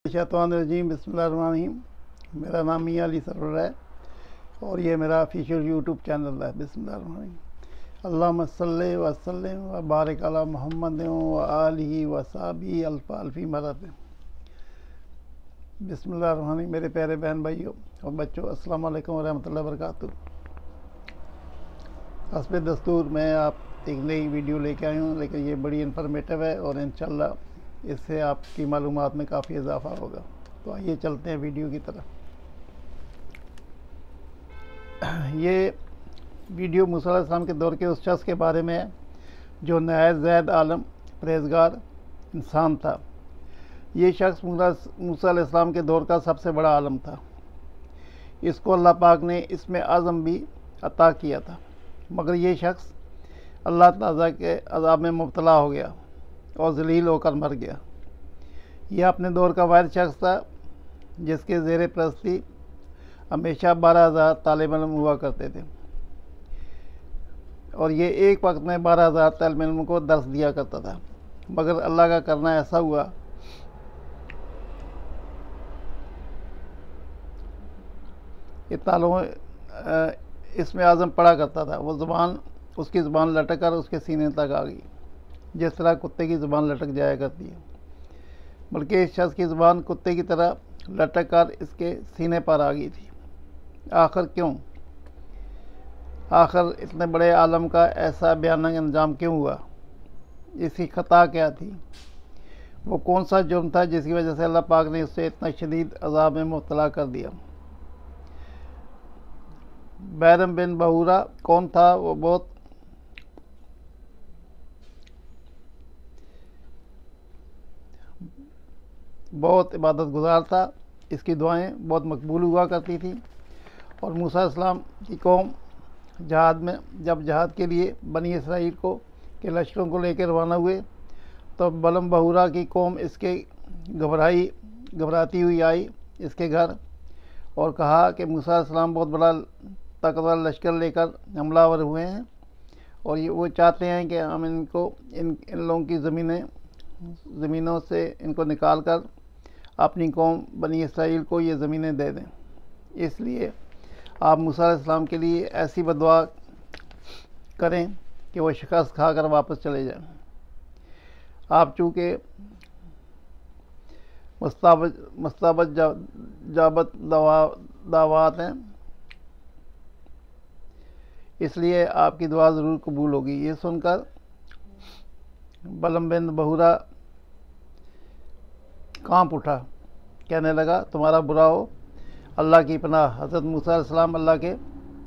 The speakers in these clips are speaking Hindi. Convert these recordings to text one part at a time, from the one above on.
शैतानिर्रजीम बिस्मिल्लाहिर्रहमानिर्रहीम। मेरा नाम मियां अली सरवर है और ये मेरा ऑफिशियल यूट्यूब चैनल है। बिस्मिल्लाहिर्रहमानिर्रहीम। अल्लाहुम्मा सल्लि व सल्लिम व बारिक अला मुहम्मद व आलिहि व सहाबिही अल्फ़ी मरहबा। बिस्मिल्लाहिर्रहमानिर्रहीम। मेरे प्यारे बहन भाइयों और बच्चों, अस्सलाम वालेकुम व रहमतुल्लाहि व बरकातुहू। हस्बे दस्तूर मैं आप एक नई वीडियो लेके आई हूँ, लेकिन ये बड़ी इन्फॉर्मेटिव है और इंशाल्लाह इससे आपकी मालूमात में काफ़ी इजाफा होगा। तो आइए चलते हैं वीडियो की तरफ। ये वीडियो मूसा अलैहिस्सलाम के दौर के उस शख्स के बारे में है जो नहायत ज़ैद आलम परहेज़गार इंसान था। ये शख्स मूसा अलैहिस्सलाम के दौर का सबसे बड़ा आलम था। इसको अल्लाह पाक ने इसमें आज़म भी अता किया था, मगर ये शख्स अल्लाह ताला के अज़ाब में मुब्तला हो गया और ज़लील होकर मर गया। यह अपने दौर का वाहिद शख्स था जिसके ज़ेर परस्ती हमेशा 12,000 तालिब इल्म हुआ करते थे और ये एक वक्त में 12,000 तालिब इल्म को दर्स दिया करता था। मगर अल्लाह का करना ऐसा हुआ कि इसमें आज़म पढ़ा करता था। वो ज़ुबान उसकी ज़ुबान लटक कर उसके सीने तक आ गई, जिस तरह कुत्ते की ज़ुबान लटक जाया करती है। बल्कि इस शख्स की ज़ुबान कुत्ते की तरह लटक कर इसके सीने पर आ गई थी। आखिर क्यों? आखिर इतने बड़े आलम का ऐसा भयानक अंजाम क्यों हुआ? इसकी ख़ता क्या थी? वो कौन सा जुर्म था जिसकी वजह से अल्लाह पाक ने उससे इतना शदीद अज़ाब में मुब्तला कर दिया? बैरम बिन बहूरा कौन था? वो बहुत इबादत गुजार था। इसकी दुआएं बहुत मकबूल हुआ करती थी और मूसा अलैहिस्सलाम की कौम जब जहाद के लिए बनी इसराइल के लश्करों को लेकर रवाना हुए तो बलम बहूरा की कौम इसके घबराती हुई आई इसके घर और कहा कि मूसा अलैहिस्सलाम बहुत बड़ा ताकतवर लश्कर लेकर हमलावर हुए हैं और वो चाहते हैं कि हम इन लोगों की ज़मीनों से इनको निकाल कर अपनी कौम बनी इसराइल को ये ज़मीनें दे दें। इसलिए आप मूसा अलैहिस्सलाम के लिए ऐसी बदुआ करें कि वो शिकस्त खाकर वापस चले जाएं। आप चूँकि मुस्ताबत जाबत दावात हैं, इसलिए आपकी दुआ ज़रूर कबूल होगी। ये सुनकर बलम बिन बहूरा कांप उठा, कहने लगा तुम्हारा बुरा हो, अल्लाह की पनाह। हज़रत मूसा अलैहिस्सलाम अल्लाह के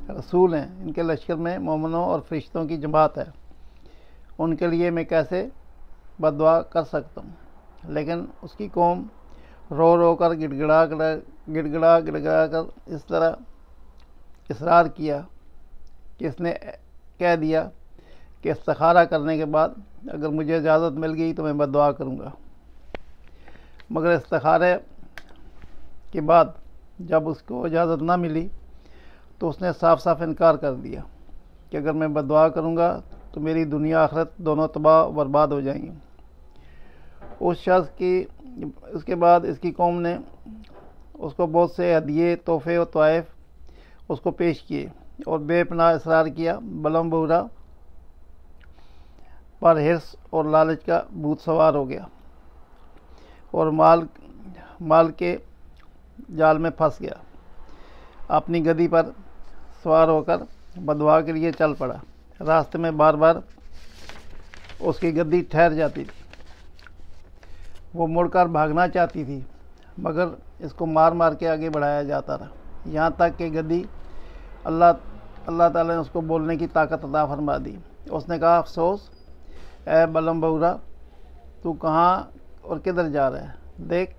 रसूल हैं, इनके लश्कर में मोमिनों और फरिश्तों की जमात है, उनके लिए मैं कैसे बददुआ कर सकता हूँ? लेकिन उसकी कौम रो रो कर गिड़गिड़ा कर इस तरह इसरार किया कि इसने कह दिया कि इस्तिखारा करने के बाद अगर मुझे इजाज़त मिल गई तो मैं बददुआ करूँगा। मगर इस्तिखारे के बाद जब उसको इजाज़त ना मिली तो उसने साफ साफ इनकार कर दिया कि अगर मैं बददुआ करूँगा तो मेरी दुनिया आखिरत दोनों तबाह बर्बाद हो जाएंगी। उसके बाद इसकी कौम ने उसको बहुत से हदिये, तोहफ़े और तोहफ़ उसको पेश किए और बेपनाह इसरार किया। बलम बहूरा पर हिर्स और लालच का भूत सवार हो गया और माल के जाल में फंस गया। अपनी गदी पर सवार होकर बददुआ के लिए चल पड़ा। रास्ते में बार बार उसकी गद्दी ठहर जाती थी। वो मुड़कर भागना चाहती थी, मगर इसको मार मार के आगे बढ़ाया जाता रहा, यहाँ तक कि गद्दी अल्लाह ताला ने उसको बोलने की ताकत अता फरमा दी। उसने कहा, अफसोस ए बलम बहूरा, तू कहाँ और किधर जा रहा है? देख,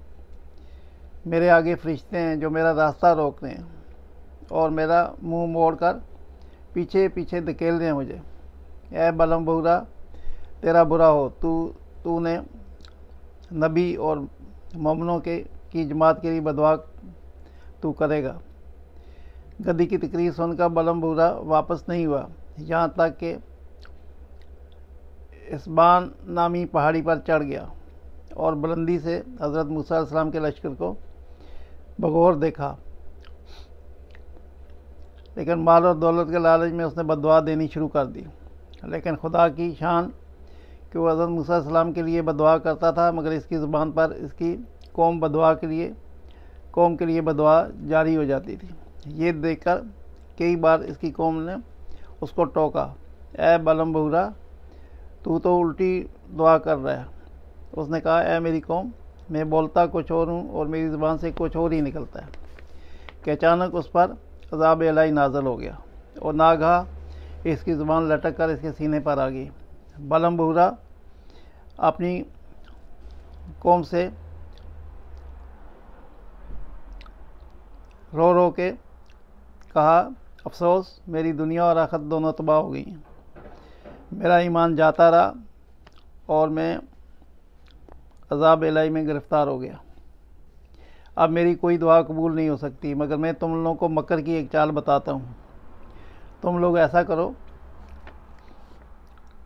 मेरे आगे फरिश्ते हैं जो मेरा रास्ता रोक रहे हैं और मेरा मुंह मोड़कर पीछे पीछे धकेल रहे हैं मुझे। ए बलम बहूरा, तेरा बुरा हो, तूने नबी और मोमिनों की जमात के लिए बददुआ तू करेगा। गद्दी की तकरीर सुनकर बलम बहूरा वापस नहीं हुआ, यहाँ तक कि इसबान नामी पहाड़ी पर चढ़ गया और बुलंदी से हज़रत मूसा अलैहिस्सलाम के लश्कर को बगौर देखा, लेकिन माल और दौलत के लालच में उसने बददुआ देनी शुरू कर दी। लेकिन खुदा की शान कि वो हज़रत मूसा अलैहिस्सलाम के लिए बददुआ करता था, मगर इसकी ज़ुबान पर इसकी कौम के लिए बददुआ जारी हो जाती थी। ये देखकर कई बार इसकी कौम ने उसको टोका, ए बलम बहुरा, तू तो उल्टी दुआ कर रहा है। उसने कहा, ए मेरी कौम, मैं बोलता कुछ और हूँ और मेरी ज़ुबान से कुछ और ही निकलता है। कि अचानक उस पर अज़ाब इलाही नाज़िल हो गया और नागा इसकी ज़ुबान लटक कर इसके सीने पर आ गई। बलम बहुरा अपनी कौम से रो रो के कहा, अफसोस, मेरी दुनिया और आखिरत दोनों तबाह हो गई हैं। मेरा ईमान जाता रहा और मैं अज़ाब इलाही में गिरफ़्तार हो गया। अब मेरी कोई दुआ कबूल नहीं हो सकती, मगर मैं तुम लोगों को मकर की एक चाल बताता हूँ। तुम लोग ऐसा करो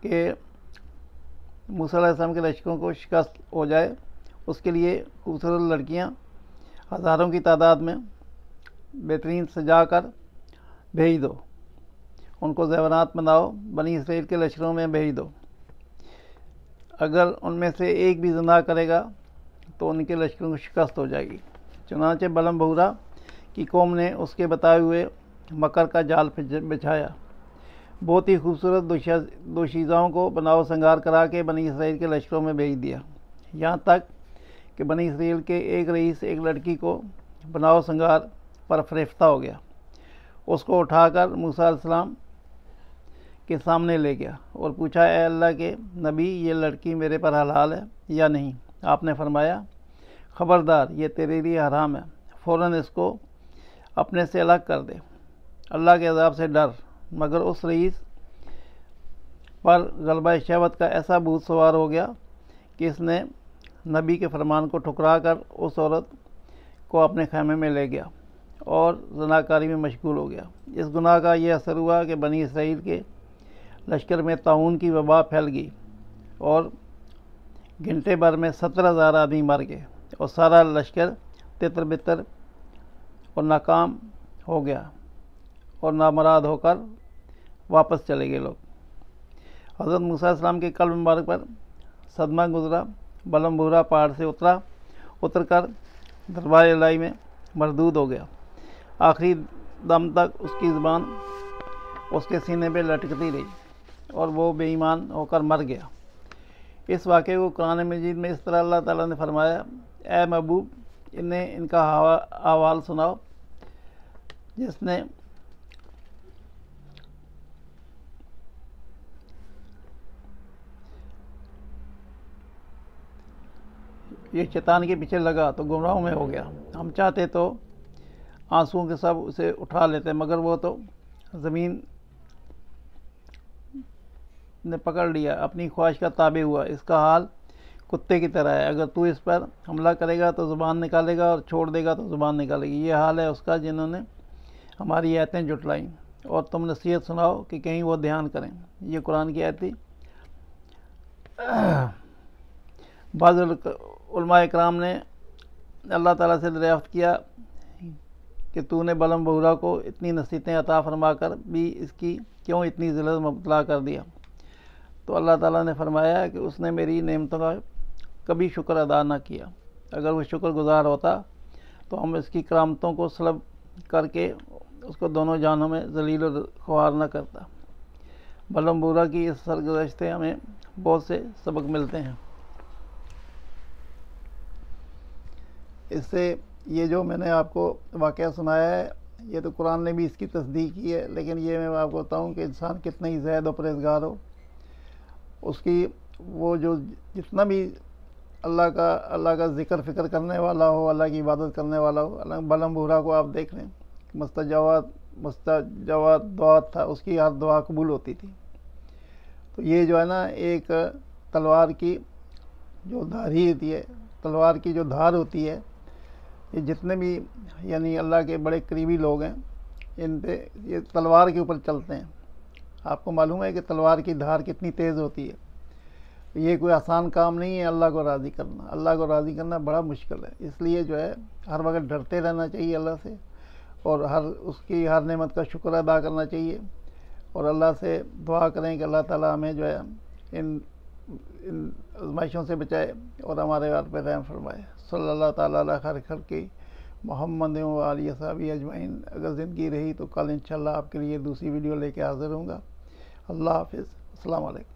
कि मूसा अलैहिस्सलाम के लश्करों को शिकस्त हो जाए, उसके लिए खूबसूरत लड़कियाँ हज़ारों की तादाद में बेहतरीन सजा कर भेज दो, उनको ज़ेवरात बनाओ, बनी इसराइल के लश्करों में भेज दो। अगर उनमें से एक भी ज़िंदा करेगा तो उनके लश्करों को शिकस्त हो जाएगी। चुनांचे बलम बहुरा की कौम ने उसके बताए हुए मकर का जाल बिछाया। बहुत ही खूबसूरत दोशीज़ाओं को बनाव संगार करा के बनी इसराइल के लश्करों में भेज दिया। यहाँ तक कि बनी इसराइल के एक रईस एक लड़की को बनाव संगार पर फरेफ्ता हो गया। उसको उठाकर मूसा अलैहिस्सलाम के सामने ले गया और पूछा, ए अल्लाह के नबी, ये लड़की मेरे पर हलाल है या नहीं? आपने फरमाया, ख़बरदार, ये तेरे लिए हराम है, फ़ौरन इसको अपने से अलग कर दे, अल्लाह के अज़ाब से डर। मगर उस रईस पर गलबा शहवत का ऐसा भूत सवार हो गया कि इसने नबी के फरमान को ठुकरा कर उस औरत को अपने खैमे में ले गया और ज़नाकारी में मशगूल हो गया। इस गुनाह का यह असर हुआ कि बनी इसराइल के लश्कर में ताउन की वबा फैल गई और घंटे भर में 17,000 आदमी मर गए और सारा लश्कर तितर बितर और नाकाम हो गया और नामराद होकर वापस चले गए लोग। हज़रत मूसा अलैहिस्सलाम के कल्ब मुबारक पर सदमा गुजरा। बलम बहुरा पहाड़ से उतरकर दरबार इलाही में मरदूद हो गया। आखिरी दम तक उसकी ज़ुबान उसके सीने पे लटकती रही और वो बेईमान होकर मर गया। इस वाक़े को कुरान मजीद में इस तरह अल्लाह ताला ने फरमाया, ए महबूब, इन्हें इनका अहवाल सुनाओ जिसने ये शैतान के पीछे लगा तो गुमराह में हो गया। हम चाहते तो आंसुओं के सब उसे उठा लेते, मगर वो तो ज़मीन ने पकड़ लिया, अपनी ख्वाहिश का ताबे हुआ। इसका हाल कुत्ते की तरह है, अगर तू इस पर हमला करेगा तो ज़ुबान निकालेगा और छोड़ देगा तो ज़ुबान निकालेगी। ये हाल है उसका जिन्होंने हमारी आयतें जुटलाईं, और तुम नसीहत सुनाओ कि कहीं वो ध्यान करें। ये कुरान की आयत थी। बाज़ उलमा इकराम ने अल्लाह ताला से दरियाफ़्त किया कि तूने बलम बहुरा को इतनी नसीहतें अता फरमा कर भी इसकी क्यों इतनी ज़िल्लत में मुब्तला कर दिया? तो अल्लाह ताला ने फरमाया कि उसने मेरी नेमतों का कभी शुक्र अदा न किया। अगर वह शुक्रगुजार होता तो हम इसकी करामतों को सलब करके उसको दोनों जानों में जलील और ख्वार न करता। बलम बहुरा की इस सरगुज़श्त से हमें बहुत से सबक मिलते हैं। इससे ये जो मैंने आपको वाक़या सुनाया है, ये तो कुरान ने भी इसकी तस्दीक की है, लेकिन ये मैं आपको बताऊं कि इंसान कितना ही ज़ाहिद और परहेज़गार हो, उसकी वो जो जितना भी अल्लाह का ज़िक्र फ़िक्र करने वाला हो, अल्लाह की इबादत करने वाला हो, बलम बहुरा को आप देख लें, मुस्तजवात दुआ था, उसकी हर दुआ कबूल होती थी। तो ये जो है ना, एक तलवार की जो धारी होती है, तलवार की जो धार होती है, ये जितने भी यानी अल्लाह के बड़े करीबी लोग हैं, इन पे ये तलवार के ऊपर चलते हैं। आपको मालूम है कि तलवार की धार कितनी तेज़ होती है। ये कोई आसान काम नहीं है अल्लाह को राज़ी करना। अल्लाह को राज़ी करना बड़ा मुश्किल है, इसलिए जो है हर वक्त डरते रहना चाहिए अल्लाह से, और उसकी हर नेमत का शुक्र अदा करना चाहिए, और अल्लाह से दुआ करें कि अल्लाह ताला हमें जो है इन आज़माइशों से बचाए और हमारे घर पर रहम फरमाए। सल्लल्लाहु ताला अला खैर खल्क़ी मोहम्मद व आलिहि वसहबिहि अजमईन। अगर ज़िंदगी रही तो कल इंशाअल्लाह आपके लिए दूसरी वीडियो लेके हाज़िर होऊंगा। अल्लाह हाफ़िज़। अस्सलामु अलैकुम।